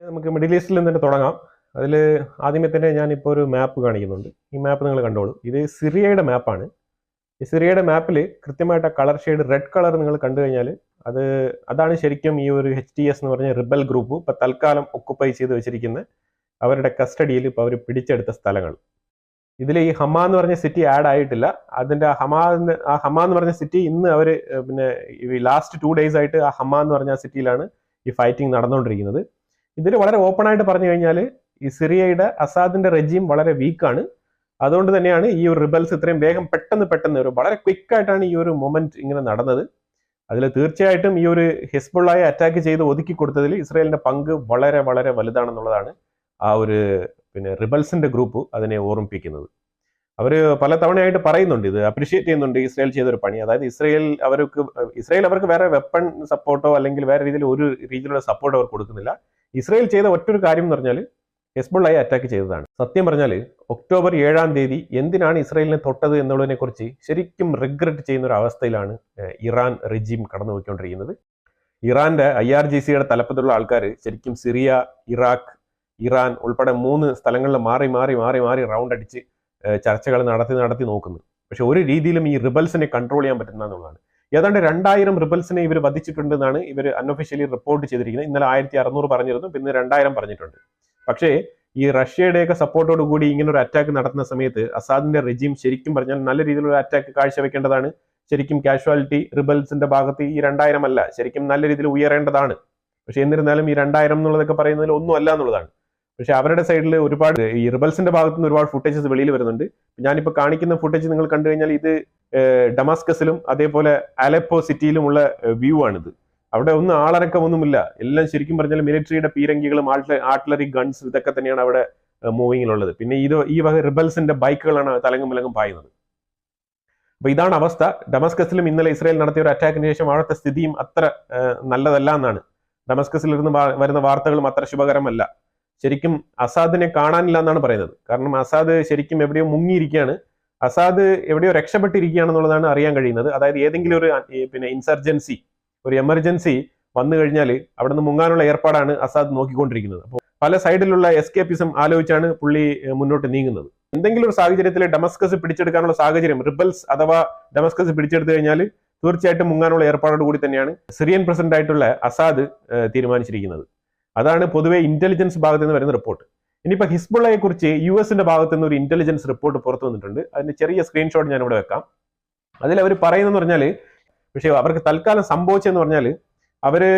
നമുക്ക് മിഡിൽ ഈസ്റ്റിൽ നിന്ന് തന്നെ തുടങ്ങാം. അതിൽ ആദ്യമേ തന്നെ ഞാനിപ്പോൾ ഒരു മാപ്പ് കാണിക്കുന്നുണ്ട്. ഈ മാപ്പ് നിങ്ങൾ കണ്ടോളൂ. ഇത് സിറിയയുടെ മാപ്പാണ്. ഈ സിറിയയുടെ മാപ്പിൽ കൃത്യമായിട്ട് ആ കളർ ഷെയ്ഡ് റെഡ് കളർ നിങ്ങൾ കണ്ടു കഴിഞ്ഞാൽ അതാണ് ശരിക്കും ഈ ഒരു HTS എന്ന് പറഞ്ഞ റിബൽ ഗ്രൂപ്പ് ഇപ്പോൾ തൽക്കാലം ഒക്കുപ്പൈ ചെയ്ത് വെച്ചിരിക്കുന്ന അവരുടെ കസ്റ്റഡിയിൽ ഇപ്പോൾ അവർ പിടിച്ചെടുത്ത സ്ഥലങ്ങൾ. ഇതിൽ ഈ ഹമ എന്ന് പറഞ്ഞ സിറ്റി ആഡ് ആയിട്ടില്ല. അതിൻ്റെ ഹമ എന്ന് പറഞ്ഞ സിറ്റി ഇന്ന് അവർ പിന്നെ ഈ ലാസ്റ്റ് 2 days ആയിട്ട് ആ ഹമ എന്ന് പറഞ്ഞ സിറ്റിയിലാണ് ഈ ഫൈറ്റിംഗ് നടന്നുകൊണ്ടിരിക്കുന്നത്. ഇതിൽ വളരെ ഓപ്പൺ ആയിട്ട് പറഞ്ഞു കഴിഞ്ഞാൽ ഈ സിറിയയുടെ അസാദിന്റെ റെജീം വളരെ വീക്കാണ്. അതുകൊണ്ട് തന്നെയാണ് ഈ ഒരു റിബൽസ് ഇത്രയും വേഗം പെട്ടെന്ന് ഒരു വളരെ ക്വിക്കായിട്ടാണ് ഈ ഒരു മൊമെന്റ് ഇങ്ങനെ നടന്നത്. അതിൽ തീർച്ചയായിട്ടും ഈ ഒരു ഹിസ്ബുള്ളയെ അറ്റാക്ക് ചെയ്ത് ഒതുക്കി കൊടുത്തതിൽ ഇസ്രായേലിന്റെ പങ്ക് വളരെ വളരെ വലുതാണെന്നുള്ളതാണ് ആ ഒരു പിന്നെ റിബൽസിന്റെ ഗ്രൂപ്പ് അതിനെ ഓർമ്മിപ്പിക്കുന്നത്. അവർ പല തവണയായിട്ട് പറയുന്നുണ്ട്, ഇത് അപ്രീഷിയേറ്റ് ചെയ്യുന്നുണ്ട് ഇസ്രായേൽ ചെയ്തൊരു പണി. അതായത് ഇസ്രായേൽ അവർക്ക് വേറെ വെപ്പൺ സപ്പോർട്ടോ അല്ലെങ്കിൽ വേറെ ഒരു രീതിയിലുള്ള സപ്പോർട്ടോ അവർ കൊടുക്കുന്നില്ല. ഇസ്രായേൽ ചെയ്ത ഒറ്റൊരു കാര്യം എന്ന് പറഞ്ഞാൽ ഹെസ്ബുള്ളയെ അറ്റാക്ക് ചെയ്തതാണ്. സത്യം പറഞ്ഞാൽ October 7 എന്തിനാണ് ഇസ്രായേലിനെ തൊട്ടത് എന്നുള്ളതിനെ കുറിച്ച് ശരിക്കും റിഗ്രറ്റ് ചെയ്യുന്ന ഒരു അവസ്ഥയിലാണ് ഇറാൻ റെജീം കടന്നു പോയിക്കൊണ്ടിരിക്കുന്നത്. ഇറാന്റെ IRGCയുടെ തലപ്പത്തുള്ള ആൾക്കാർ ശരിക്കും സിറിയ, ഇറാഖ്, ഇറാൻ ഉൾപ്പെടെ 3 സ്ഥലങ്ങളിൽ മാറി റൗണ്ട് അടിച്ച് ചർച്ചകൾ നടത്തി നോക്കുന്നു. പക്ഷെ ഒരു രീതിയിലും ഈ റിബൽസിനെ കൺട്രോൾ ചെയ്യാൻ പറ്റുന്ന എന്നുള്ളതാണ്. ഏതാണ്ട് 2000 റിബൽസിനെ ഇവർ വധിച്ചിട്ടുണ്ടെന്നാണ് ഇവർ അൺഒഫീഷ്യലി റിപ്പോർട്ട് ചെയ്തിരിക്കുന്നത്. ഇന്നലെ 1600 പറഞ്ഞിരുന്നു, പിന്നെ 2000 പറഞ്ഞിട്ടുണ്ട്. പക്ഷേ ഈ റഷ്യയുടെയൊക്കെ സപ്പോർട്ടോട് കൂടി ഇങ്ങനെ ഒരു അറ്റാക്ക് നടത്തുന്ന സമയത്ത് അസാദിന്റെ റെജീം ശരിക്കും പറഞ്ഞാൽ നല്ല രീതിയിലുള്ള അറ്റാക്ക് കാഴ്ചവെക്കേണ്ടതാണ്. ശരിക്കും കാഷ്വാലിറ്റി റിബൽസിന്റെ ഭാഗത്ത് ഈ 2000 അല്ല, ശരിക്കും നല്ല രീതിയിൽ ഉയരേണ്ടതാണ്. പക്ഷെ എന്നിരുന്നാലും ഈ 2000 എന്നുള്ളതൊക്കെ പറയുന്നതിൽ ഒന്നും അല്ല എന്നുള്ളതാണ്. പക്ഷെ അവരുടെ സൈഡിൽ ഒരുപാട് ഈ റിബൽസിന്റെ ഭാഗത്ത് നിന്ന് ഒരുപാട് ഫുട്ടേജസ് വെളിയിൽ വരുന്നുണ്ട്. ഞാനിപ്പോൾ കാണിക്കുന്ന ഫുട്ടേജ് നിങ്ങൾ കണ്ടു കഴിഞ്ഞാൽ ഇത് ഡമാസ്കസിലും അതേപോലെ അലപ്പോ സിറ്റിയിലുമുള്ള വ്യൂ ആണിത്. അവിടെ ഒന്നും ആളനക്കമൊന്നുമില്ല. എല്ലാം ശരിക്കും പറഞ്ഞാൽ മിലിറ്ററിയുടെ പീരങ്കികളും ആർട്ടിലറി ഗൺസ് ഇതൊക്കെ തന്നെയാണ് അവിടെ മൂവിങ്ങിലുള്ളത്. പിന്നെ ഈ വക റിബൽസിന്റെ ബൈക്കുകളാണ് തലങ്ങും വിലങ്ങും പായുന്നത്. അപ്പൊ ഇതാണ് അവസ്ഥ. ഡമാസ്കസിലും ഇന്നലെ ഇസ്രായേൽ നടത്തിയ ഒരു അറ്റാക്കിന് ശേഷം അവിടുത്തെ സ്ഥിതിയും അത്ര നല്ലതല്ല എന്നാണ്. ഡമാസ്കസിൽ ഇരുന്ന് വരുന്ന വാർത്തകളും അത്ര ശുഭകരമല്ല. ശരിക്കും അസാദിനെ കാണാനില്ല എന്നാണ് പറയുന്നത്. കാരണം അസാദ് ശരിക്കും എവിടെയോ മുങ്ങിയിരിക്കുകയാണ്. അസാദ് എവിടെയോ രക്ഷപ്പെട്ടിരിക്കുകയാണെന്നുള്ളതാണ് അറിയാൻ കഴിയുന്നത്. അതായത് ഏതെങ്കിലും ഒരു പിന്നെ ഇൻസർജൻസി, ഒരു എമർജൻസി വന്നു കഴിഞ്ഞാൽ അവിടെ നിന്ന് മുങ്ങാനുള്ള ഏർപ്പാടാണ് അസാദ് നോക്കിക്കൊണ്ടിരിക്കുന്നത്. അപ്പോൾ പല സൈഡിലുള്ള എസ്കേപ്പിസം ആലോചിച്ചാണ് പുള്ളി മുന്നോട്ട് നീങ്ങുന്നത്. എന്തെങ്കിലും ഒരു സാഹചര്യത്തിൽ ഡമസ്കസ് പിടിച്ചെടുക്കാനുള്ള സാഹചര്യം റിബൽസ് അഥവാ ഡമസ്കസ് പിടിച്ചെടുത്തു കഴിഞ്ഞാൽ തീർച്ചയായിട്ടും മുങ്ങാനുള്ള ഏർപ്പാടോട് കൂടി തന്നെയാണ് സിറിയൻ പ്രസിഡന്റ് ആയിട്ടുള്ള അസാദ് തീരുമാനിച്ചിരിക്കുന്നത്. അതാണ് പൊതുവെ ഇന്റലിജൻസ് ഭാഗത്ത് നിന്ന് വരുന്ന റിപ്പോർട്ട്. ഇനിയിപ്പോൾ ഹിസ്ബുള്ളയെ കുറിച്ച് US ഭാഗത്ത് നിന്ന് ഒരു ഇന്റലിജൻസ് റിപ്പോർട്ട് പുറത്തു വന്നിട്ടുണ്ട്. അതിന്റെ ചെറിയ സ്ക്രീൻഷോട്ട് ഞാൻ ഇവിടെ വെക്കാം. അതിൽ അവർ പറയുന്നതെന്ന് പറഞ്ഞാൽ, പക്ഷേ അവർക്ക് തൽക്കാലം സംഭവിച്ചെന്ന് പറഞ്ഞാൽ അവര്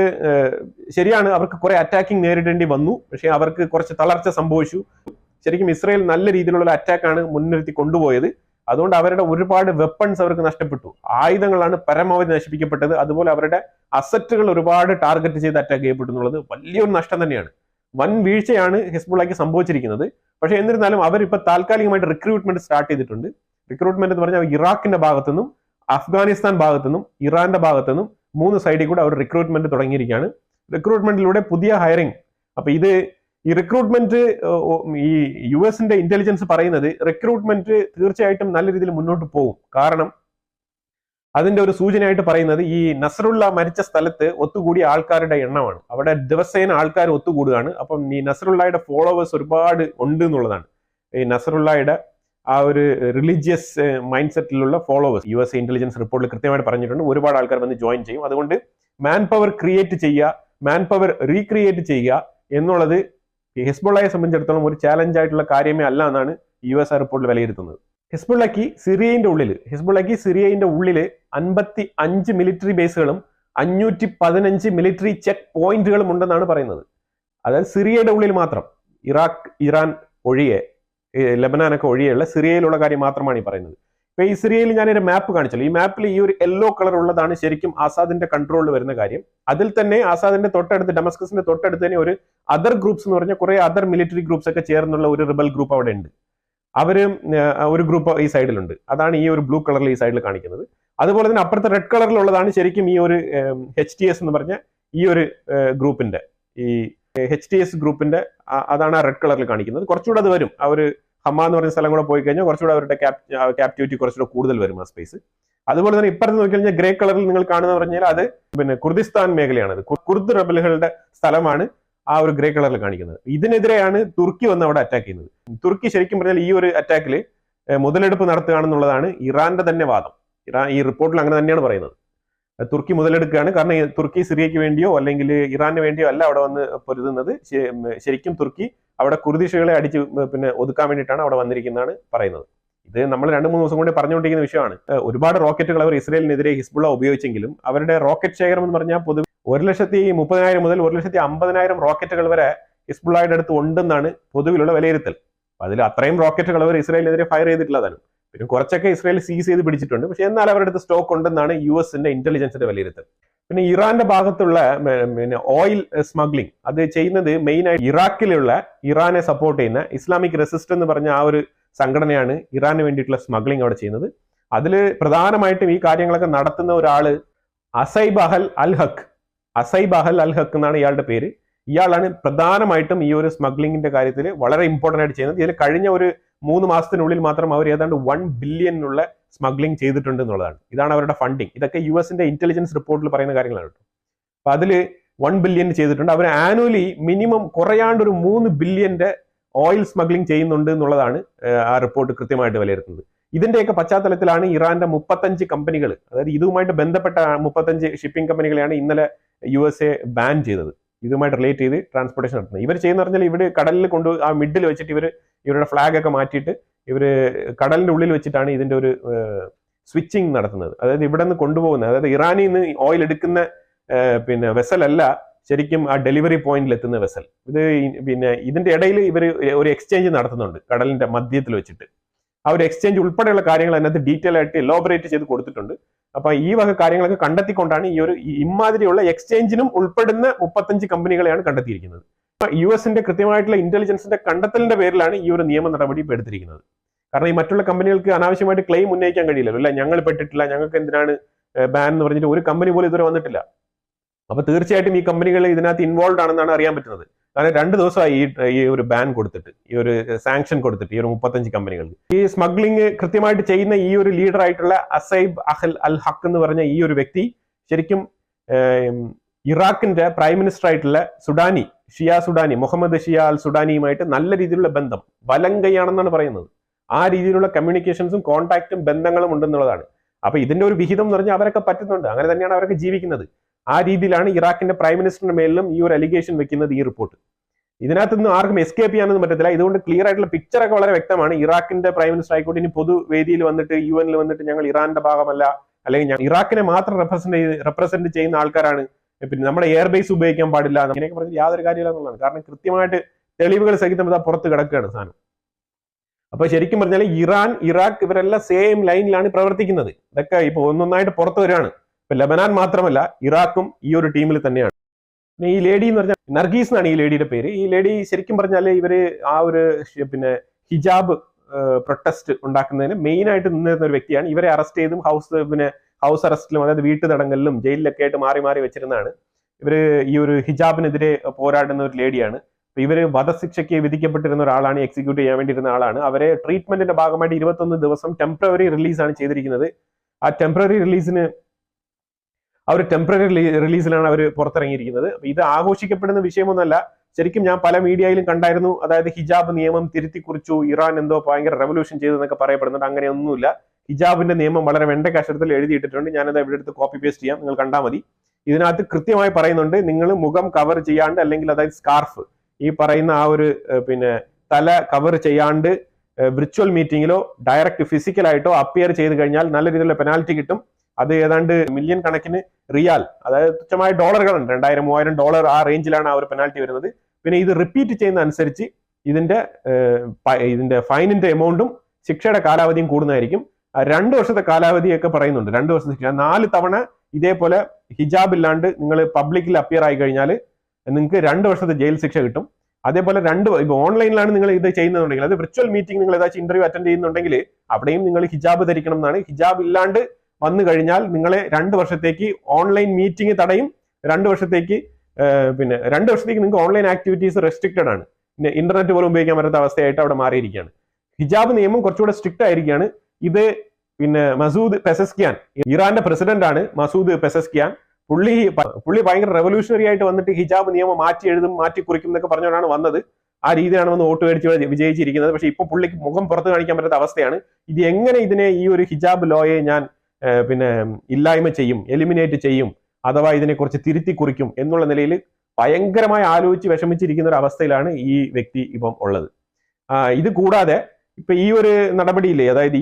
ശരിയാണ്, അവർക്ക് കുറെ അറ്റാക്കിംഗ് നേരിടേണ്ടി വന്നു. പക്ഷേ അവർക്ക് കുറച്ച് തളർച്ച സംഭവിച്ചു. ശരിക്കും ഇസ്രായേൽ നല്ല രീതിയിലുള്ള അറ്റാക്കാണ് മുൻനിർത്തി കൊണ്ടുപോയത്. അതുകൊണ്ട് അവരുടെ ഒരുപാട് വെപ്പൺസ് അവർക്ക് നഷ്ടപ്പെട്ടു. ആയുധങ്ങളാണ് പരമാവധി നശിപ്പിക്കപ്പെട്ടത്. അതുപോലെ അവരുടെ അസറ്റുകൾ ഒരുപാട് ടാർഗറ്റ് ചെയ്ത് അറ്റാക്ക് ചെയ്യപ്പെട്ടു എന്നുള്ളത് വലിയൊരു നഷ്ടം തന്നെയാണ്. വൻ വീഴ്ചയാണ് ഹിസ്ബുള്ളയ്ക്ക് സംഭവിച്ചിരിക്കുന്നത്. പക്ഷെ എന്നിരുന്നാലും അവരിപ്പോൾ താൽക്കാലികമായിട്ട് റിക്രൂട്ട്മെന്റ് സ്റ്റാർട്ട് ചെയ്തിട്ടുണ്ട്. റിക്രൂട്ട്മെന്റ് എന്ന് പറഞ്ഞാൽ ഇറാഖിന്റെ ഭാഗത്തുനിന്നും അഫ്ഗാനിസ്ഥാൻ ഭാഗത്തുനിന്നും ഇറാന്റെ ഭാഗത്തുനിന്നും 3 സൈഡിൽ കൂടെ അവർ റിക്രൂട്ട്മെന്റ് തുടങ്ങിയിരിക്കുകയാണ്. റിക്രൂട്ട്മെന്റിലൂടെ പുതിയ ഹയറിംഗ്. അപ്പൊ ഈ റിക്രൂട്ട്മെന്റ് ഈ US ഇന്റലിജൻസ് പറയുന്നത് റിക്രൂട്ട്മെന്റ് തീർച്ചയായിട്ടും നല്ല രീതിയിൽ മുന്നോട്ട് പോകും. കാരണം അതിന്റെ ഒരു സൂചനയായിട്ട് പറയുന്നത് ഈ നസറുള്ള മരിച്ച സ്ഥലത്ത് ഒത്തുകൂടിയ ആൾക്കാരുടെ എണ്ണമാണ്. അവിടെ ദിവസേന ആൾക്കാർ ഒത്തുകൂടുകയാണ്. അപ്പം ഈ നസറുള്ളയുടെ ഫോളോവേഴ്സ് ഒരുപാട് ഉണ്ട് എന്നുള്ളതാണ്. ഈ നസറുള്ളയുടെ ആ ഒരു റിലീജിയസ് മൈൻഡ് സെറ്റിലുള്ള ഫോളോവേഴ്സ് US ഇന്റലിജൻസ് റിപ്പോർട്ടിൽ കൃത്യമായിട്ട് പറഞ്ഞിട്ടുണ്ട്. ഒരുപാട് ആൾക്കാർ വന്ന് ജോയിൻ ചെയ്യും. അതുകൊണ്ട് മാൻ പവർ ക്രിയേറ്റ് ചെയ്യുക, മാൻ പവർ റീക്രിയേറ്റ് ചെയ്യുക എന്നുള്ളത് ഹിസ്ബുള്ളയെ സംബന്ധിച്ചിടത്തോളം ഒരു ചാലഞ്ച് ആയിട്ടുള്ള കാര്യമേ അല്ല എന്നാണ് US റിപ്പോർട്ടിൽ വിലയിരുത്തുന്നത്. ഹിസ്ബുള്ളയ്ക്ക് സിറിയയുടെ ഉള്ളിൽ 55 മിലിറ്ററി ബേസുകളും 515 മിലിറ്ററി ചെക്ക് പോയിന്റുകളും ഉണ്ടെന്നാണ് പറയുന്നത്. അതായത് സിറിയയുടെ ഉള്ളിൽ മാത്രം, ഇറാഖ്, ഇറാൻ ഒഴികെ, ലെബനാനൊക്കെ ഒഴികെയുള്ള സിറിയയിലുള്ള കാര്യം മാത്രമാണ് ഈ പറയുന്നത്. ഇപ്പൊ ഈ സിറിയയിൽ ഞാനൊരു മാപ്പ് കാണിച്ചല്ലോ. ഈ മാപ്പിൽ ഈ ഒരു യെല്ലോ കളർ ഉള്ളതാണ് ശരിക്കും ആസാദിന്റെ കൺട്രോളിൽ വരുന്ന കാര്യം. അതിൽ തന്നെ ആസാദിന്റെ തൊട്ടടുത്ത്, ഡമസ്കസിന്റെ തൊട്ടടുത്ത് തന്നെ ഒരു അതർ ഗ്രൂപ്പ്സ് എന്ന് പറഞ്ഞാൽ കുറെ അതർ മിലിറ്ററി ഗ്രൂപ്പ്സ് ഒക്കെ ചേർന്നുള്ള ഒരു റിബൽ ഗ്രൂപ്പ് അവിടെ ഉണ്ട്. അവര് ഒരു ഗ്രൂപ്പ് ഈ സൈഡിലുണ്ട്. അതാണ് ഈ ഒരു ബ്ലൂ കളറിൽ ഈ സൈഡിൽ കാണിക്കുന്നത്. അതുപോലെ തന്നെ അപ്പുറത്തെ റെഡ് കളറിലുള്ളതാണ് ശരിക്കും ഈ ഒരു HTS എന്ന് പറഞ്ഞ ഈ ഒരു ഗ്രൂപ്പിന്റെ, ഈ HTS ഗ്രൂപ്പിന്റെ അതാണ് ആ റെഡ് കളറിൽ കാണിക്കുന്നത്. കുറച്ചുകൂടെ അത് വരും. ആ ഒരു ഹമ്മ എന്ന് പറഞ്ഞ സ്ഥലം കൂടെ പോയി കഴിഞ്ഞാൽ കുറച്ചുകൂടെ അവരുടെ ക്യാപ്റ്റിവിറ്റി കുറച്ചുകൂടെ കൂടുതൽ വരും ആ സ്പേസ്. അതുപോലെ തന്നെ ഇപ്പുറത്ത് നോക്കി കഴിഞ്ഞാൽ ഗ്രേ കളറിൽ നിങ്ങൾ കാണുന്ന പറഞ്ഞാൽ അത് പിന്നെ കുർദിസ്ഥാൻ മേഖലയാണ്. കുർദ് റബലുകളുടെ സ്ഥലമാണ്. ആ ഒരു ഗ്രേ കളറിൽ കാണിക്കുന്നത്. ഇതിനെതിരെയാണ് തുർക്കി വന്ന് അവിടെ അറ്റാക്ക് ചെയ്യുന്നത്. തുർക്കി ശരിക്കും പറഞ്ഞാൽ ഈ ഒരു അറ്റാക്കിൽ മുതലെടുപ്പ് നടത്തുകയാണെന്നുള്ളതാണ് ഇറാന്റെ തന്നെ വാദം. ഈ റിപ്പോർട്ടിൽ അങ്ങനെ തന്നെയാണ് പറയുന്നത്. തുർക്കി മുതലെടുക്കുകയാണ്. കാരണം തുർക്കി സിറിയയ്ക്ക് വേണ്ടിയോ അല്ലെങ്കിൽ ഇറാന് വേണ്ടിയോ അല്ല അവിടെ വന്ന് പൊരുതുന്നത്. ശരിക്കും തുർക്കി അവിടെ കുർദിഷുകളെ അടിച്ച് ഒതുക്കാൻ വേണ്ടിയിട്ടാണ് അവിടെ വന്നിരിക്കുന്നതാണ് പറയുന്നത്. ഇത് നമ്മൾ 2-3 ദിവസം കൊണ്ട് പറഞ്ഞുകൊണ്ടിരിക്കുന്ന വിഷയമാണ്. ഒരുപാട് റോക്കറ്റുകൾ അവർ ഇസ്രയേലിനെതിരെ ഹിസ്ബുള്ള ഉപയോഗിച്ചെങ്കിലും അവരുടെ റോക്കറ്റ് ശേഖരം എന്ന് പറഞ്ഞാൽ പൊതുവെ 1,30,000 മുതൽ 1,50,000 റോക്കറ്റുകൾ വരെ ഹിസ്ബുള്ളയുടെ അടുത്ത് ഉണ്ടെന്നാണ് പൊതുവിലുള്ള വിലയിരുത്തൽ. അതിൽ അത്രയും റോക്കറ്റുകൾ അവർ ഇസ്രയേലിനെതിരെ ഫയർ ചെയ്തിട്ടുള്ളതാണ്. പിന്നെ കുറച്ചൊക്കെ ഇസ്രയേൽ സീസ് ചെയ്ത് പിടിച്ചിട്ടുണ്ട്. പക്ഷെ എന്നാൽ അവരുടെ അടുത്ത് സ്റ്റോക്ക് ഉണ്ടെന്നാണ് US-ന്റെ ഇന്റലിജൻസിന്റെ വിലയിരുത്തൽ. പിന്നെ ഇറാന്റെ ഭാഗത്തുള്ള ഓയിൽ സ്മഗ്ലിംഗ് അത് ചെയ്യുന്നത് മെയിനായി ഇറാഖിലുള്ള ഇറാനെ സപ്പോർട്ട് ചെയ്യുന്ന ഇസ്ലാമിക് റെസിസ്റ്റ് എന്ന് പറഞ്ഞ ആ ഒരു സംഘടനയാണ് ഇറാന് വേണ്ടിയിട്ടുള്ള സ്മഗ്ലിംഗ് അവിടെ ചെയ്യുന്നത്. അതിൽ പ്രധാനമായിട്ടും ഈ കാര്യങ്ങളൊക്കെ നടത്തുന്ന ഒരാള് അസൈബ് അഹൽ അൽ ഹക്ക് എന്നാണ് ഇയാളുടെ പേര്. ഇയാളാണ് പ്രധാനമായിട്ടും ഈ ഒരു സ്മഗ്ലിംഗിന്റെ കാര്യത്തിൽ വളരെ ഇമ്പോർട്ടന്റ് ആയിട്ട് ചെയ്യുന്നത്. ഇതിൽ കഴിഞ്ഞ ഒരു 3 മാസത്തിനുള്ളിൽ മാത്രം അവർ ഏതാണ്ട് 1 ബില്യനുള്ള സ്മഗ്ലിംഗ് ചെയ്തിട്ടുണ്ട് എന്നുള്ളതാണ്. ഇതാണ് അവരുടെ ഫണ്ടിങ്. ഇതൊക്കെ US-ന്റെ ഇന്റലിജൻസ് റിപ്പോർട്ടിൽ പറയുന്ന കാര്യങ്ങളാണ്. അപ്പൊ അതിൽ 1 ബില്യൺ ചെയ്തിട്ടുണ്ട്. അവർ ആനുവലി മിനിമം കുറയാണ്ട് ഒരു 3 ബില്യന്റെ ഓയിൽ സ്മഗ്ലിംഗ് ചെയ്യുന്നുണ്ട് എന്നുള്ളതാണ് ആ റിപ്പോർട്ട് കൃത്യമായിട്ട് വിലയിരുത്തുന്നത്. ഇതിന്റെയൊക്കെ പശ്ചാത്തലത്തിലാണ് ഇറാന്റെ 35 കമ്പനികൾ, അതായത് ഇതുമായിട്ട് ബന്ധപ്പെട്ട 35 ഷിപ്പിംഗ് കമ്പനികളെയാണ് ഇന്നലെ USA ബാൻ ചെയ്തത്. ഇതുമായിട്ട് റിലേറ്റ് ചെയ്ത് ട്രാൻസ്പോർട്ടേഷൻ നടത്തുന്നത്. ഇവർ ചെയ്യുന്ന പറഞ്ഞാൽ ഇവിടെ കടലിൽ കൊണ്ട് ആ മിഡിൽ വെച്ചിട്ട് ഇവരുടെ ഫ്ലാഗ് ഒക്കെ മാറ്റിയിട്ട് കടലിന്റെ ഉള്ളിൽ വെച്ചിട്ടാണ് ഇതിന്റെ ഒരു സ്വിച്ചിങ് നടത്തുന്നത്. അതായത് ഇവിടെ നിന്ന് കൊണ്ടുപോകുന്നത്, അതായത് ഇറാനിൽ നിന്ന് ഓയിൽ എടുക്കുന്ന വെസൽ അല്ല ശരിക്കും ആ ഡെലിവറി പോയിന്റിൽ എത്തുന്ന വെസൽ. ഇതിന്റെ ഇടയിൽ ഇവർ ഒരു എക്സ്ചേഞ്ച് നടത്തുന്നുണ്ട് കടലിന്റെ മധ്യത്തിൽ വെച്ചിട്ട്. ആ ഒരു എക്സ്ചേഞ്ച് ഉൾപ്പെടെയുള്ള കാര്യങ്ങൾ അതിനകത്ത് ഡീറ്റെയിൽ ആയിട്ട് എലോബറേറ്റ് ചെയ്ത് കൊടുത്തിട്ടുണ്ട്. അപ്പൊ ഈ വക കാര്യങ്ങളൊക്കെ കണ്ടെത്തിക്കൊണ്ടാണ് ഈ ഒരു ഇമാതിരിയുള്ള എക്സ്ചേഞ്ചിനും ഉൾപ്പെടുന്ന 35 കമ്പനികളെയാണ് കണ്ടെത്തിയിരിക്കുന്നത്. US-ന്റെ കൃത്യമായിട്ടുള്ള ഇന്റലിജൻസിന്റെ കണ്ടെത്തലിന്റെ പേരിലാണ് ഈ ഒരു നിയമ നടപടി എടുത്തിരിക്കുന്നത്. കാരണം ഈ മറ്റുള്ള കമ്പനികൾക്ക് അനാവശ്യമായിട്ട് ക്ലെയിം ഉന്നയിക്കാൻ കഴിയില്ലല്ലോ. അല്ല, ഞങ്ങൾ പെട്ടിട്ടില്ല, ഞങ്ങൾക്ക് എന്തിനാണ് ബാൻ എന്ന് പറഞ്ഞിട്ട് ഒരു കമ്പനി പോലും ഇതുവരെ വന്നിട്ടില്ല. അപ്പൊ തീർച്ചയായിട്ടും ഈ കമ്പനികൾ ഇതിനകത്ത് ഇൻവോൾവ് ആണെന്നാണ് അറിയാൻ പറ്റുന്നത്. കാരണം 2 ദിവസമായി ഈ ഒരു ബാൻ കൊടുത്തിട്ട്, ഈ ഒരു സാങ്ഷൻ കൊടുത്തിട്ട് ഈ ഒരു 35 കമ്പനികൾക്ക്. ഈ സ്മഗ്ലിംഗ് കൃത്യമായിട്ട് ചെയ്യുന്ന ഈ ഒരു ലീഡർ ആയിട്ടുള്ള അസൈബ് അഹൽ അൽ ഹക്ക് എന്ന് പറഞ്ഞ ഈ ഒരു വ്യക്തി ശരിക്കും ഇറാഖിന്റെ പ്രൈം മിനിസ്റ്റർ ആയിട്ടുള്ള സുഡാനി മുഹമ്മദ് ഷിയ അൽ സുഡാനിയുമായിട്ട് നല്ല രീതിയിലുള്ള ബന്ധം, വലങ്കയാണെന്നാണ് പറയുന്നത്. ആ രീതിയിലുള്ള കമ്മ്യൂണിക്കേഷൻസും കോൺടാക്റ്റും ബന്ധങ്ങളും ഉണ്ടെന്നുള്ളതാണ്. അപ്പൊ ഇതിന്റെ ഒരു വിഹിതം എന്ന് പറഞ്ഞാൽ അവരൊക്കെ പറ്റുന്നുണ്ട്. അങ്ങനെ തന്നെയാണ് അവരൊക്കെ ജീവിക്കുന്നത്. ആ രീതിയിലാണ് ഇറാഖിന്റെ പ്രൈം മിനിസ്റ്ററിന്റെ മേലിലും ഈ ഒരു അലിഗേഷൻ വെക്കുന്നത് ഈ റിപ്പോർട്ട്. ഇതിനകത്തുനിന്ന് ആർക്കും എസ്കേപ്പ് ചെയ്യാനൊന്നും പറ്റത്തില്ല. ഇതുകൊണ്ട് ക്ലിയർ ആയിട്ടുള്ള പിക്ചറൊക്കെ വളരെ വ്യക്തമാണ്. ഇറാഖിന്റെ പ്രൈം മിനിസ്റ്റർ ആയിക്കോട്ടെ ഇനി പൊതുവേദിയിൽ വന്നിട്ട് UN-ൽ വന്നിട്ട് ഞങ്ങൾ ഇറാന്റെ ഭാഗമല്ല, അല്ലെങ്കിൽ ഇറാഖിനെ മാത്രം റെപ്രസെന്റ് ചെയ്യുന്ന ആൾക്കാരാണ്, പിന്നെ നമ്മുടെ എയർബേസ് ഉപയോഗിക്കാൻ പാടില്ല, അങ്ങനെയൊക്കെ പറഞ്ഞാൽ യാതൊരു കാര്യമില്ല എന്നുള്ളതാണ്. കാരണം കൃത്യമായിട്ട് തെളിവുകൾ സഹിതം ഇതാ പുറത്ത് കിടക്കുകയാണ് സാധനം. അപ്പൊ ശരിക്കും പറഞ്ഞാൽ ഇറാഖ് ഇവരെല്ലാം സെയിം ലൈനിലാണ് പ്രവർത്തിക്കുന്നത്. ഇതൊക്കെ ഇപ്പൊ ഒന്നൊന്നായിട്ട് പുറത്തു വരികയാണ്. ഇപ്പൊ ലെബനാൻ മാത്രമല്ല, ഇറാഖും ഈ ഒരു ടീമിൽ തന്നെയാണ്. പിന്നെ ഈ ലേഡി എന്ന് പറഞ്ഞാൽ നർഗീസ് എന്നാണ് ഈ ലേഡിയുടെ പേര്. ഈ ലേഡി ശരിക്കും പറഞ്ഞാൽ ഇവര് ആ ഒരു ഹിജാബ് പ്രൊട്ടസ്റ്റ് ഉണ്ടാക്കുന്നതിന് മെയിൻ ആയിട്ട് നിന്നിരുന്ന ഒരു വ്യക്തിയാണ്. ഇവരെ അറസ്റ്റ് ചെയ്തും ഹൗസ് അറസ്റ്റിലും, അതായത് വീട്ടു തടങ്കലിലും ജയിലിലൊക്കെ ആയിട്ട് മാറി മാറി വെച്ചിരുന്നതാണ്. ഇവര് ഈ ഒരു ഹിജാബിനെതിരെ പോരാടുന്ന ഒരു ലേഡിയാണ്. ഇവര് വധശിക്ഷയ്ക്ക് വിധിക്കപ്പെട്ടിരുന്ന ഒരാളാണ്, എക്സിക്യൂട്ട് ചെയ്യാൻ വേണ്ടിയിരുന്ന ആളാണ്. അവരെ ട്രീറ്റ്മെന്റിന്റെ ഭാഗമായിട്ട് 21 ദിവസം ടെമ്പററി റിലീസാണ് ചെയ്തിരിക്കുന്നത്. ആ ടെമ്പററി റിലീസിലാണ് അവർ പുറത്തിറങ്ങിയിരിക്കുന്നത്. ഇത് ആഘോഷിക്കപ്പെടുന്ന വിഷയമൊന്നുമല്ല. ശരിക്കും ഞാൻ പല മീഡിയയിലും കണ്ടായിരുന്നു, അതായത് ഹിജാബ് നിയമം തിരുത്തി കുറിച്ചു, ഇറാൻ എന്തോ ഭയങ്കര റെവല്യൂഷൻ ചെയ്തെന്നൊക്കെ പറയപ്പെടുന്നുണ്ട്. അങ്ങനെയൊന്നുമില്ല. ഹിജാബിന്റെ നിയമം വളരെ വെണ്ടക്കക്ഷരത്തിൽ എഴുതിയിട്ടിട്ടുണ്ട്. ഞാനത് ഇവിടെ എടുത്ത് കോപ്പി പേസ്റ്റ് ചെയ്യാം, നിങ്ങൾ കണ്ടാൽ മതി. ഇതിനകത്ത് കൃത്യമായി പറയുന്നുണ്ട്, നിങ്ങൾ മുഖം കവർ ചെയ്യാണ്ട്, അല്ലെങ്കിൽ അതായത് സ്കാർഫ്, ഈ പറയുന്ന ആ ഒരു തല കവർ ചെയ്യാണ്ട് വിർച്വൽ മീറ്റിംഗിലോ ഡയറക്റ്റ് ഫിസിക്കലായിട്ടോ അപ്പിയർ ചെയ്ത് കഴിഞ്ഞാൽ നല്ല രീതിയിലുള്ള പെനാൽറ്റി കിട്ടും. അത് ഏതാണ്ട് മില്യൺ കണക്കിന് റിയാൽ, അതായത് തുച്ഛമായ ഡോളറുകളുണ്ട്, $2,000-3,000 ആ റേഞ്ചിലാണ് ആ ഒരു പെനാൽറ്റി വരുന്നത്. പിന്നെ ഇത് റിപ്പീറ്റ് ചെയ്യുന്ന അനുസരിച്ച് ഇതിന്റെ ഫൈനിന്റെ എമൗണ്ടും ശിക്ഷയുടെ കാലാവധിയും കൂടുന്നതായിരിക്കും. 2 വർഷത്തെ കാലാവധിയൊക്കെ പറയുന്നുണ്ട്. 2 വർഷത്തെ ശിക്ഷ. 4 തവണ ഇതേപോലെ ഹിജാബ് ഇല്ലാണ്ട് നിങ്ങൾ പബ്ലിക്കിൽ അപ്പിയർ ആയി കഴിഞ്ഞാൽ നിങ്ങൾക്ക് 2 വർഷത്തെ ജയിൽ ശിക്ഷ കിട്ടും. അതേപോലെ ഇപ്പൊ ഓൺലൈനിലാണ് നിങ്ങൾ ഇത് ചെയ്യുന്നുണ്ടെങ്കിൽ, അത് വിർച്വൽ മീറ്റിംഗ് നിങ്ങൾ ഏതാச்சுം ഇന്റർവ്യൂ അറ്റൻഡ് ചെയ്യുന്നുണ്ടെങ്കിൽ അവിടെയും നിങ്ങൾ ഹിജാബ് ധരിക്കണം എന്നാണ്. ഹിജാബ് ഇല്ലാണ്ട് വന്നു കഴിഞ്ഞാൽ നിങ്ങളെ 2 വർഷത്തേക്ക് ഓൺലൈൻ മീറ്റിംഗ് തടയും. 2 വർഷത്തേക്ക് 2 വർഷത്തേക്ക് നിങ്ങൾക്ക് ഓൺലൈൻ ആക്ടിവിറ്റീസ് റെസ്ട്രിക്റ്റഡ് ആണ്. ഇന്റർനെറ്റ് പോലും ഉപയോഗിക്കാൻ പറ്റാത്ത അവസ്ഥയായിട്ട് അവിടെ മാറിയിരിക്കുകയാണ്. ഹിജാബ് നിയമം കുറച്ചുകൂടെ സ്ട്രിക്റ്റ് ആയിരിക്കുകയാണ്. ഇത് മസൂദ് പെസസ്കിയാൻ, ഇറാന്റെ പ്രസിഡന്റ് ആണ് മസൂദ് പെസസ്കിയാൻ. പുള്ളി ഭയങ്കര റെവല്യൂഷണറി ആയിട്ട് വന്നിട്ട് ഹിജാബ് നിയമം മാറ്റി എഴുതും മാറ്റി കുറിക്കും എന്നൊക്കെ പറഞ്ഞുകൊണ്ടാണ് വന്നത്. ആ രീതിയാണ് വന്ന് വോട്ട് മേടിച്ച് വിജയിച്ചിരിക്കുന്നത്. പക്ഷെ ഇപ്പൊ പുള്ളിക്ക് മുഖം പുറത്ത് കാണിക്കാൻ പറ്റാത്ത അവസ്ഥയാണ്. ഇത് എങ്ങനെ ഈ ഒരു ഹിജാബ് ലോയെ ഞാൻ ഇല്ലായ്മ ചെയ്യും, എലിമിനേറ്റ് ചെയ്യും, അഥവാ ഇതിനെക്കുറിച്ച് തിരുത്തി കുറിക്കും എന്നുള്ള നിലയിൽ ഭയങ്കരമായി ആലോചിച്ച് വിഷമിച്ചിരിക്കുന്ന ഒരു അവസ്ഥയിലാണ് ഈ വ്യക്തി ഇപ്പം ഉള്ളത്. ഇത് കൂടാതെ ഇപ്പൊ ഈ ഒരു നടപടിയില്ലേ, അതായത്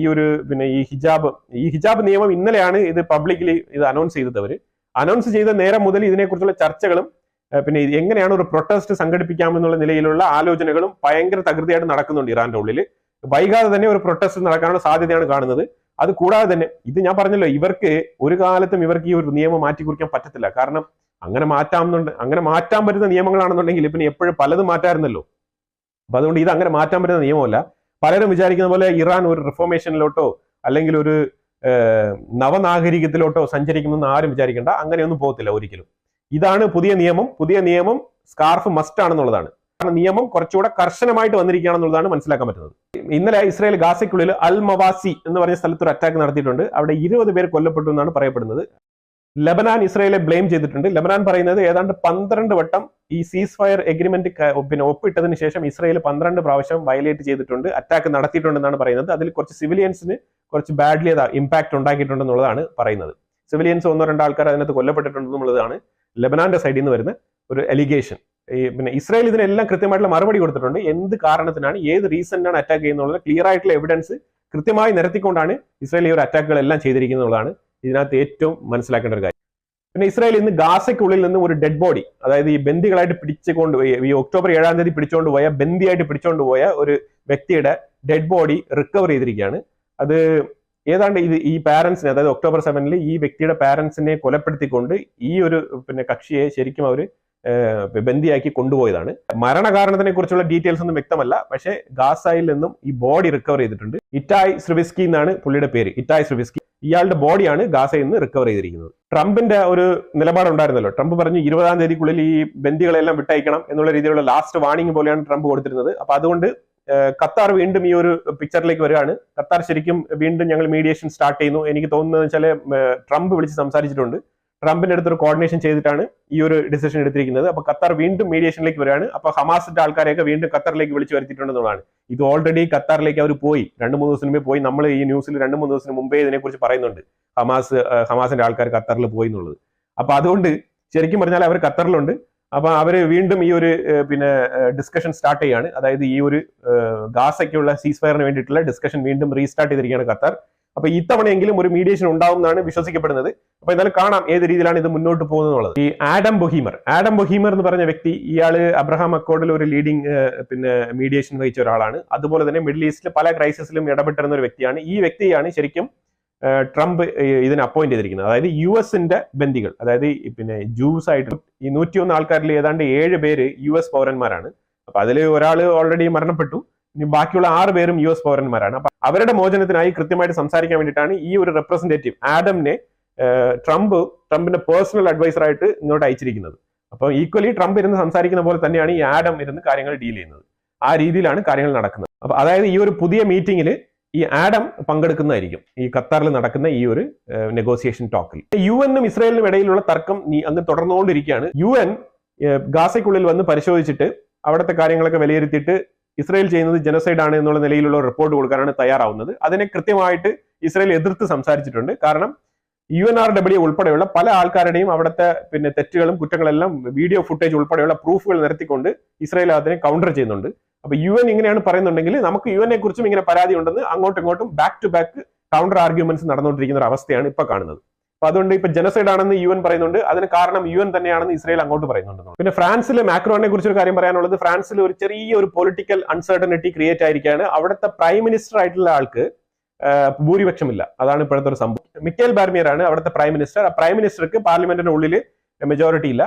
ഈ ഹിജാബ് നിയമം ഇന്നലെയാണ് ഇത് പബ്ലിക്കലി ഇത് അനൗൺസ് ചെയ്തത്. അവർ അനൗൺസ് ചെയ്ത നേരം മുതൽ ഇതിനെക്കുറിച്ചുള്ള ചർച്ചകളും പിന്നെ എങ്ങനെയാണ് ഒരു പ്രൊട്ടസ്റ്റ് സംഘടിപ്പിക്കാമെന്നുള്ള നിലയിലുള്ള ആലോചനകളും ഭയങ്കര തകൃതിയായിട്ട് നടക്കുന്നുണ്ട് ഇറാന്റെ ഉള്ളിൽ. വൈകാതെ തന്നെ ഒരു പ്രൊട്ടസ്റ്റ് നടക്കാനുള്ള സാധ്യതയാണ് കാണുന്നത്. അത് കൂടാതെ തന്നെ ഇത് ഞാൻ പറഞ്ഞല്ലോ, ഇവർക്ക് ഒരു കാലത്തും ഇവർക്ക് ഈ ഒരു നിയമം മാറ്റിക്കുറിക്കാൻ പറ്റത്തില്ല. കാരണം അങ്ങനെ മാറ്റാൻ പറ്റുന്ന നിയമങ്ങളാണെന്നുണ്ടെങ്കിൽ പിന്നെ എപ്പോഴും പലതും മാറ്റാറുന്നല്ലോ. അപ്പൊ അതുകൊണ്ട് ഇത് അങ്ങനെ മാറ്റാൻ പറ്റുന്ന നിയമമല്ല. പലരും വിചാരിക്കുന്ന പോലെ ഇറാൻ ഒരു റിഫോർമേഷനിലോട്ടോ അല്ലെങ്കിൽ ഒരു നവനാഗരികത്തിലോട്ടോ സഞ്ചരിക്കുമെന്ന് ആരും വിചാരിക്കേണ്ട. അങ്ങനെയൊന്നും പോകത്തില്ല ഒരിക്കലും. ഇതാണ് പുതിയ നിയമം സ്കാർഫ് മസ്റ്റ് ആണെന്നുള്ളതാണ്. കാരണം നിയമം കുറച്ചുകൂടെ കർശനമായിട്ട് വന്നിരിക്കുകയാണെന്നുള്ളതാണ് മനസ്സിലാക്കാൻ പറ്റുന്നത്. ഇന്നലെ ഇസ്രായേൽ ഗാസയ്ക്കുള്ളിൽ അൽ മവാസി എന്ന് പറഞ്ഞ സ്ഥലത്ത് ഒരു അറ്റാക്ക് നടത്തിയിട്ടുണ്ട്. അവിടെ 20 പേർ കൊല്ലപ്പെട്ടു എന്നാണ് പറയപ്പെടുന്നത്. ലബനാൻ ഇസ്രായേലെ ബ്ലെയിം ചെയ്തിട്ടുണ്ട്. ലബനാൻ പറയുന്നത് ഏതാണ്ട് 12 വട്ടം ഈ സീസ് ഫയർ എഗ്രിമെന്റ് ഒപ്പിട്ടതിന് ശേഷം ഇസ്രായേൽ 12 പ്രാവശ്യം വയലേറ്റ് ചെയ്തിട്ടുണ്ട്, അറ്റാക്ക് നടത്തിയിട്ടുണ്ടെന്നാണ് പറയുന്നത്. അതിൽ കുറച്ച് സിവിലിയൻസിന് കുറച്ച് ബാഡ്ലി ഇമ്പാക്ട് ഉണ്ടാക്കിയിട്ടുണ്ടെന്നുള്ളതാണ് പറയുന്നത്. സിവിലിയൻസ് 1-2 ആൾക്കാർ അതിനകത്ത് കൊല്ലപ്പെട്ടിട്ടുണ്ടെന്നുള്ളതാണ് ലബനാന്റെ സൈഡിൽ നിന്ന് വരുന്ന ഒരു അലിഗേഷൻ. പിന്നെ ഇസ്രായേൽ ഇതിനെല്ലാം കൃത്യമായിട്ടുള്ള മറുപടി കൊടുത്തിട്ടുണ്ട്. എന്ത് കാരണത്തിനാണ്, ഏത് റീസണിനാണ് അറ്റാക്ക് ചെയ്യുന്നത് ക്ലിയർ ആയിട്ടുള്ള എവിഡൻസ് കൃത്യമായി നിരത്തിക്കൊണ്ടാണ് ഇസ്രായേൽ ഈ ഒരു അറ്റാക്കുകളെല്ലാം ചെയ്തിരിക്കുന്നതാണ് ഇതിനകത്ത് ഏറ്റവും മനസ്സിലാക്കേണ്ട ഒരു കാര്യം. പിന്നെ ഇസ്രായേൽ ഇന്ന് ഗാസയ്ക്കുള്ളിൽ നിന്ന് ഒരു ഡെഡ് ബോഡി, അതായത് ഈ ബന്ദികളായിട്ട് പിടിച്ചുകൊണ്ടുപോയി ഈ ഒക്ടോബർ 7-ാം തീയതി പിടിച്ചുകൊണ്ടുപോയ ബന്ദിയായിട്ട് പിടിച്ചുകൊണ്ടുപോയ ഒരു വ്യക്തിയുടെ ഡെഡ് ബോഡി റിക്കവർ ചെയ്തിരിക്കുകയാണ്. അത് ഏതാണ്ട് ഈ പാരന്റ്സിനെ, അതായത് ഒക്ടോബർ 7-ൽ ഈ വ്യക്തിയുടെ പാരന്റ്സിനെ കൊലപ്പെടുത്തിക്കൊണ്ട് ഈ ഒരു കക്ഷിയെ ശരിക്കും അവർ ബന്ദിയാക്കി കൊണ്ടുപോയതാണ്. മരണകാരണത്തിനെ കുറിച്ചുള്ള ഡീറ്റെയിൽസ് ഒന്നും വ്യക്തമല്ല. പക്ഷേ ഗാസയിൽ നിന്നും ഈ ബോഡി റിക്കവർ ചെയ്തിട്ടുണ്ട്. ഇറ്റായ് സ്രിവിസ്കി എന്നാണ് പുള്ളിയുടെ പേര്, ഇറ്റായ് സ്രിവിസ്കി. ഇയാളുടെ ബോഡിയാണ് ഗാസയിൽ നിന്ന് റിക്കവർ ചെയ്തിരിക്കുന്നത്. ട്രംപിന്റെ ഒരു നിലപാടുണ്ടായിരുന്നല്ലോ. ട്രംപ് പറഞ്ഞു 20-ാം തീയതിക്കുള്ളിൽ ഈ ബന്ദികളെല്ലാം വിട്ടയക്കണം എന്നുള്ള രീതിയിലുള്ള ലാസ്റ്റ് വാർണിംഗ് പോലെയാണ് ട്രംപ് കൊടുത്തിരുന്നത്. അപ്പൊ അതുകൊണ്ട് ഖത്താർ വീണ്ടും ഈ ഒരു പിക്ചറിലേക്ക് വരികയാണ്. ഖത്താർ ശരിക്കും വീണ്ടും ഞങ്ങൾ മീഡിയേഷൻ സ്റ്റാർട്ട് ചെയ്യുന്നു. എനിക്ക് തോന്നുന്നത് വെച്ചാൽ ട്രംപ് വിളിച്ച് സംസാരിച്ചിട്ടുണ്ട്. ട്രംപിന്റെ അടുത്തൊരു കോർഡിനേഷൻ ചെയ്തിട്ടാണ് ഈ ഒരു ഡിസിഷൻ എടുത്തിരിക്കുന്നത്. അപ്പൊ ഖത്താർ വീണ്ടും മീഡിയേഷനിലേക്ക് വരികയാണ്. അപ്പൊ ഹമാസിന്റെ ആൾക്കാരെയൊക്കെ വീണ്ടും ഖത്തറിലേക്ക് വിളിച്ചു വരുത്തിയിട്ടുണ്ടെന്നുള്ളതാണ്. ഇത് ഓൾറെഡി ഖത്താറിലേക്ക് അവർ പോയി, 2-3 ദിവസം മുമ്പേ പോയി. നമ്മൾ ഈ ന്യൂസിൽ 2-3 ദിവസം മുമ്പേ ഇതിനെക്കുറിച്ച് പറയുന്നുണ്ട്, ഹമാസിന്റെ ആൾക്കാർ ഖത്തറിൽ പോയി എന്നുള്ളത്. അപ്പൊ അതുകൊണ്ട് ശരിക്കും പറഞ്ഞാൽ അവർ ഖത്തറിലുണ്ട്. അപ്പൊ അവര് വീണ്ടും ഈ ഒരു ഡിസ്കഷൻ സ്റ്റാർട്ട് ചെയ്യാണ്. അതായത് ഈ ഒരു ഗാസയ്ക്കുള്ള സീസ് ഫയറിന് വേണ്ടിയിട്ടുള്ള ഡിസ്കഷൻ വീണ്ടും റീസ്റ്റാർട്ട് ചെയ്തിരിക്കുകയാണ് ഖത്തർ. അപ്പൊ ഇത്തവണയെങ്കിലും ഒരു മീഡിയേഷൻ ഉണ്ടാവും എന്നാണ് വിശ്വസിക്കപ്പെടുന്നത്. അപ്പൊ എന്തായാലും കാണാം ഏത് രീതിയിലാണ് ഇത് മുന്നോട്ട് പോകുന്നത്. ഈ ആഡം ബൊഹീമർ എന്ന് പറഞ്ഞ വ്യക്തി, ഇയാള് അബ്രഹാം അക്കോർഡിൽ ഒരു ലീഡിംഗ് മീഡിയേഷൻ വഹിച്ച ഒരാളാണ്. അതുപോലെ തന്നെ മിഡിൽ ഈസ്റ്റിൽ പല ക്രൈസിസിലും ഇടപെട്ടിരുന്ന ഒരു വ്യക്തിയാണ്. ഈ വ്യക്തിയാണ് ശരിക്കും ട്രംപ് ഇതിന് അപ്പോയിന്റ് ചെയ്തിരിക്കുന്നത്. അതായത് US-ന്റെ ബന്ദികൾ, അതായത് ജൂസ് ആയിട്ട് ഈ 101 ആൾക്കാരിൽ ഏതാണ്ട് 7 പേര് US പൗരന്മാരാണ്. അപ്പൊ അതിൽ ഒരാൾ ഓൾറെഡി മരണപ്പെട്ടു. ഇനി ബാക്കിയുള്ള 6 പേരും US പൗരന്മാരാണ്. അപ്പൊ അവരുടെ മോചനത്തിനായി കൃത്യമായിട്ട് സംസാരിക്കാൻ വേണ്ടിയിട്ടാണ് ഈ ഒരു റെപ്രസെന്റേറ്റീവ് ആഡമിനെ ട്രംപിന്റെ പേഴ്സണൽ അഡ്വൈസർ ആയിട്ട് ഇങ്ങോട്ട് അയച്ചിരിക്കുന്നത്. അപ്പൊ ഈക്വലി ട്രംപ് ഇരുന്ന് സംസാരിക്കുന്ന പോലെ തന്നെയാണ് ഈ ആഡം ഇരുന്ന് കാര്യങ്ങൾ ഡീൽ ചെയ്യുന്നത്. ആ രീതിയിലാണ് കാര്യങ്ങൾ നടക്കുന്നത്. അപ്പൊ അതായത് ഈ ഒരു പുതിയ മീറ്റിംഗിൽ ഈ ആഡം പങ്കെടുക്കുന്നതായിരിക്കും ഈ ഖത്താറിൽ നടക്കുന്ന ഈ ഒരു നെഗോസിയേഷൻ ടോക്കിൽ. UN-നും ഇസ്രായേലിനും ഇടയിലുള്ള തർക്കം അങ്ങ് തുടർന്നുകൊണ്ടിരിക്കുകയാണ്. UN ഗാസയ്ക്കുള്ളിൽ വന്ന് പരിശോധിച്ചിട്ട് അവിടുത്തെ കാര്യങ്ങളൊക്കെ വിലയിരുത്തിയിട്ട് ഇസ്രായേൽ ചെയ്യുന്നത് ജനസൈഡ് ആണ് എന്നുള്ള നിലയിലുള്ള റിപ്പോർട്ട് കൊടുക്കാനാണ് തയ്യാറാവുന്നത്. അതിനെ കൃത്യമായിട്ട് ഇസ്രായേൽ എതിർത്ത് സംസാരിച്ചിട്ടുണ്ട്. കാരണം UNRW ഉൾപ്പെടെയുള്ള പല ആൾക്കാരുടെയും അവിടുത്തെ തെറ്റുകളും കുറ്റങ്ങളെല്ലാം വീഡിയോ ഫുട്ടേജ് ഉൾപ്പെടെയുള്ള പ്രൂഫുകൾ നിരത്തിക്കൊണ്ട് ഇസ്രായേൽ അതിനെ കൗണ്ടർ ചെയ്യുന്നുണ്ട്. അപ്പൊ UN ഇങ്ങനെയാണ് പറയുന്നുണ്ടെങ്കിൽ നമുക്ക് UN-നെ കുറിച്ചും ഇങ്ങനെ പരാതി ഉണ്ടെന്ന് അങ്ങോട്ടും ഇങ്ങോട്ടും back to back counter arguments നടന്നുകൊണ്ടിരിക്കുന്ന ഒരു അവസ്ഥയാണ് ഇപ്പൊ കാണുന്നത്. അപ്പൊ അതുകൊണ്ട് ഇപ്പൊ ജനസൈഡ് ആണെന്ന് UN പറയുന്നുണ്ട്. അതിന് കാരണം UN തന്നെയാണെന്ന് ഇസ്രായേൽ അങ്ങോട്ട് പറയുന്നുണ്ട്. പിന്നെ ഫ്രാൻസിലെ മാക്രോണിനെ കുറിച്ചൊരു കാര്യം പറയാനുള്ളത്, ഫ്രാൻസിൽ ഒരു ചെറിയൊരു പൊളിറ്റിക്കൽ അൺസർട്ടനിറ്റി ക്രിയേറ്റ് ആയിരിക്കുകയാണ്. അവിടുത്തെ പ്രൈം മിനിസ്റ്റർ ആയിട്ടുള്ള ആൾക്ക് ഭൂരിപക്ഷമില്ല. അതാണ് ഇപ്പോഴത്തെ ഒരു സംഭവം. മിക്കേൽ ബാർമിയർ ആണ് അവിടുത്തെ പ്രൈം മിനിസ്റ്റർ. ആ പ്രൈം മിനിസ്റ്റർക്ക് പാർലമെന്റിന്റെ ഉള്ളിൽ മെജോറിറ്റി ഇല്ല,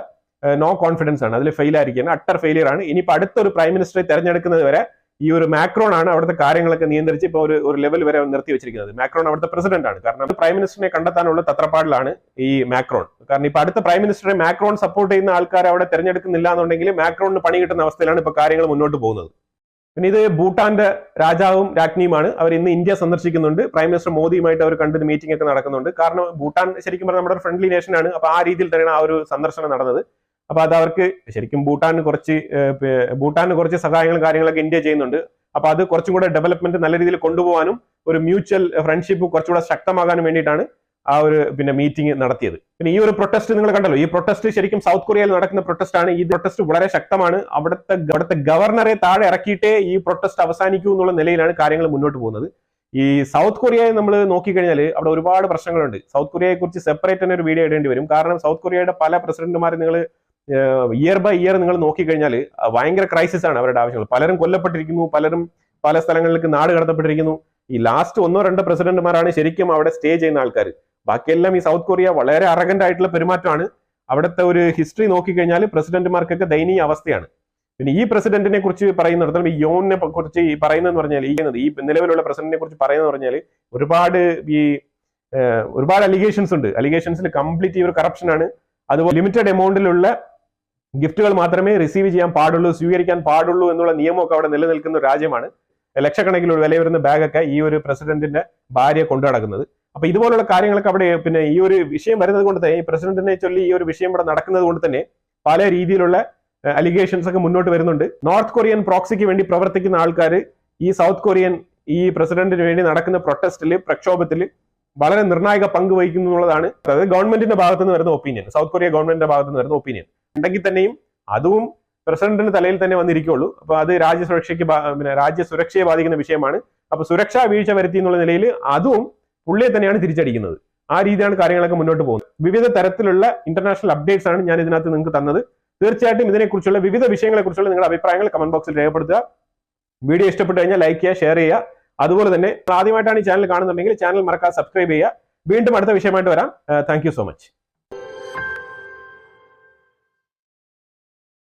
നോ കോൺഫിഡൻസ് ആണ്, അതിൽ ഫെയിൽ ആയിരിക്കുകയാണ്, അട്ടർ ഫെയിലിയർ ആണ്. ഇനിയിപ്പോ അടുത്തൊരു പ്രൈം മിനിസ്റ്ററെ തെരഞ്ഞെടുക്കുന്നത് വരെ ഈ ഒരു മാക്രോൺ ആണ് അവിടുത്തെ കാര്യങ്ങളൊക്കെ നിയന്ത്രിച്ച് ഇപ്പൊ ഒരു ലെവൽ വരെ നിർത്തി വെച്ചിരിക്കുന്നത്. മാക്രോൺ അവിടുത്തെ പ്രസിഡന്റ് ആണ്. കാരണം പ്രൈം മിനിസ്റ്ററിനെ കണ്ടെത്താനുള്ള തത്രപ്പാടിലാണ് ഈ മാക്രോൺ. കാരണം ഇപ്പൊ അടുത്ത പ്രൈം മിനിസ്റ്ററെ മാക്രോൺ സപ്പോർട്ട് ചെയ്യുന്ന ആൾക്കാർ അവിടെ തെരഞ്ഞെടുക്കുന്നില്ല എന്നുണ്ടെങ്കിൽ മാക്രോണിന് പണി കിട്ടുന്ന അവസ്ഥയിലാണ് ഇപ്പൊ കാര്യങ്ങൾ മുന്നോട്ട് പോകുന്നത്. പിന്നെ ഇത് ഭൂട്ടാന്റെ രാജാവും രാജ്ഞിയുമാണ്. അവർ ഇന്ന് ഇന്ത്യ സന്ദർശിക്കുന്നുണ്ട്. പ്രൈം മിനിസ്റ്റർ മോദിയുമായിട്ട് അവർ കണ്ടൊരു മീറ്റിംഗ് ഒക്കെ നടക്കുന്നുണ്ട്. കാരണം ഭൂട്ടാൻ ശരിക്കും പറഞ്ഞാൽ നമ്മുടെ ഒരു ഫ്രണ്ട്ലി നേഷൻ ആണ്. അപ്പൊ ആ രീതിയിൽ തന്നെയാണ് ആ ഒരു സന്ദർശനം നടന്നത്. അപ്പൊ അത് അവർക്ക് ശരിക്കും ഭൂട്ടാന് കുറച്ച് സഹായങ്ങളും കാര്യങ്ങളൊക്കെ ഇന്ത്യ ചെയ്യുന്നുണ്ട്. അപ്പൊ അത് കുറച്ചും കൂടെ ഡെവലപ്മെന്റ് നല്ല രീതിയിൽ കൊണ്ടുപോകാനും ഒരു മ്യൂച്വൽ ഫ്രണ്ട്ഷിപ്പ് കുറച്ചുകൂടെ ശക്തമാകാനും വേണ്ടിയിട്ടാണ് ആ ഒരു മീറ്റിംഗ് നടത്തിയത്. പിന്നെ ഈ ഒരു പ്രൊട്ടസ്റ്റ് നിങ്ങൾ കണ്ടല്ലോ. ഈ പ്രൊട്ടസ്റ്റ് ശരിക്കും സൗത്ത് കൊറിയയിൽ നടക്കുന്ന പ്രൊട്ടസ്റ്റ് ആണ്. ഈ പ്രൊട്ടസ്റ്റ് വളരെ ശക്തമാണ്. അവിടുത്തെ ഗവർണറെ താഴെ ഇറക്കിയിട്ടേ ഈ പ്രൊട്ടസ്റ്റ് അവസാനിക്കൂ എന്നുള്ള നിലയിലാണ് കാര്യങ്ങൾ മുന്നോട്ട് പോകുന്നത്. ഈ സൗത്ത് കൊറിയയെ നമ്മൾ നോക്കിക്കഴിഞ്ഞാൽ അവിടെ ഒരുപാട് പ്രശ്നങ്ങളുണ്ട്. സൗത്ത് കൊറിയയെ കുറിച്ച് സെപ്പറേറ്റ് തന്നെ ഒരു വീഡിയോ ഇടേണ്ടി വരും. കാരണം സൗത്ത് കൊറിയയുടെ പല പ്രസിഡന്റുമാരെ നിങ്ങൾ ഇയർ ബൈ ഇയർ നിങ്ങൾ നോക്കിക്കഴിഞ്ഞാൽ ഭയങ്കര ക്രൈസിസ് ആണ് അവരുടെ ആവശ്യങ്ങൾ. പലരും കൊല്ലപ്പെട്ടിരിക്കുന്നു, പലരും പല സ്ഥലങ്ങളിലേക്ക് നാട് കടത്തപ്പെട്ടിരിക്കുന്നു. ഈ ലാസ്റ്റ് 1-2 പ്രസിഡന്റുമാരാണ് ശരിക്കും അവിടെ സ്റ്റേ ചെയ്യുന്ന ആൾക്കാർ. ബാക്കിയെല്ലാം ഈ സൗത്ത് കൊറിയ വളരെ അറഗന്റ് ആയിട്ടുള്ള പെരുമാറ്റമാണ്. അവിടുത്തെ ഒരു ഹിസ്റ്ററി നോക്കിക്കഴിഞ്ഞാൽ പ്രസിഡന്റുമാർക്കൊക്കെ ദയനീയ അവസ്ഥയാണ്. പിന്നെ ഈ പ്രസിഡന്റിനെ കുറിച്ച് പറയുന്നിടത്തോളം ഈ യോണിനെ കുറിച്ച് ഈ പറയുന്നതെന്ന് പറഞ്ഞാൽ ഈ നിലവിലുള്ള പ്രസിഡന്റിനെ കുറിച്ച് പറയുന്നത് പറഞ്ഞാൽ ഒരുപാട് അലിഗേഷൻസ് ഉണ്ട്. അലിഗേഷൻസിൽ കംപ്ലീറ്റ് ഈ ഒരു കറപ്ഷൻ ആണ്. അതുപോലെ ലിമിറ്റഡ് എമൗണ്ടിലുള്ള ഗിഫ്റ്റുകൾ മാത്രമേ റിസീവ് ചെയ്യാൻ പാടുള്ളൂ, സ്വീകരിക്കാൻ പാടുള്ളൂ എന്നുള്ള നിയമമൊക്കെ അവിടെ നിലനിൽക്കുന്ന ഒരു രാജ്യമാണ്. ലക്ഷക്കണക്കിലുള്ള വില വരുന്ന ബാഗൊക്കെ ഈ ഒരു പ്രസിഡന്റിന്റെ ഭാര്യ കൊണ്ടു നടക്കുന്നത്. അപ്പൊ ഇതുപോലുള്ള കാര്യങ്ങളൊക്കെ അവിടെ ഈ ഒരു വിഷയം വരുന്നത് കൊണ്ട് തന്നെ, ഈ പ്രസിഡന്റിനെ ചൊല്ലി ഈ ഒരു വിഷയം ഇവിടെ നടക്കുന്നത് കൊണ്ട് തന്നെ പല രീതിയിലുള്ള അലിഗേഷൻസ് ഒക്കെ മുന്നോട്ട് വരുന്നുണ്ട്. നോർത്ത് കൊറിയൻ പ്രോക്സിക്ക് വേണ്ടി പ്രവർത്തിക്കുന്ന ആൾക്കാർ ഈ സൗത്ത് കൊറിയൻ ഈ പ്രസിഡന്റിന് വേണ്ടി നടക്കുന്ന പ്രക്ഷോഭത്തിൽ വളരെ നിർണായക പങ്ക് വഹിക്കുന്നു എന്നുള്ളതാണ് അതായത് ഗവൺമെന്റിന്റെ ഭാഗത്ത് നിന്ന് വരുന്ന ഒപ്പീനിയൻ. സൗത്ത് കൊറിയ ഗവൺമെന്റിന്റെ ഭാഗത്ത് നിന്ന് വരുന്ന ഒപ്പീനിയൻ ഉണ്ടെങ്കിൽ തന്നെയും അതും പ്രസിഡന്റിന്റെ തലയിൽ തന്നെ വന്നിരിക്കുള്ളൂ. അപ്പൊ അത് രാജ്യസുരക്ഷയെ ബാധിക്കുന്ന വിഷയമാണ്. അപ്പൊ സുരക്ഷാ വീഴ്ച വരുത്തി എന്നുള്ള നിലയിൽ അതും പുള്ളിയെ തന്നെയാണ് തിരിച്ചടിക്കുന്നത്. ആ രീതിയാണ് കാര്യങ്ങളൊക്കെ മുന്നോട്ട് പോകുന്നത്. വിവിധ തരത്തിലുള്ള ഇന്റർനാഷണൽ അപ്ഡേറ്റ്സ് ആണ് ഞാൻ ഇതിനകത്ത് നിങ്ങൾക്ക് തന്നത്. തീർച്ചയായിട്ടും ഇതിനെക്കുറിച്ചുള്ള വിവിധ വിഷയങ്ങളെക്കുറിച്ചുള്ള നിങ്ങളുടെ അഭിപ്രായങ്ങൾ കമന്റ് ബോക്സിൽ രേഖപ്പെടുത്തുക. വീഡിയോ ഇഷ്ടപ്പെട്ടു കഴിഞ്ഞാൽ ലൈക്ക് ചെയ്യുക, ഷെയർ ചെയ്യുക. അതുപോലെ തന്നെ ആദ്യമായിട്ടാണ് ഈ ചാനൽ കാണുന്നുണ്ടെങ്കിൽ ചാനൽ മറക്കാതെ സബ്സ്ക്രൈബ് ചെയ്യുക. വീണ്ടും അടുത്ത വിഷയമായിട്ട് വരാം. Thank you so much.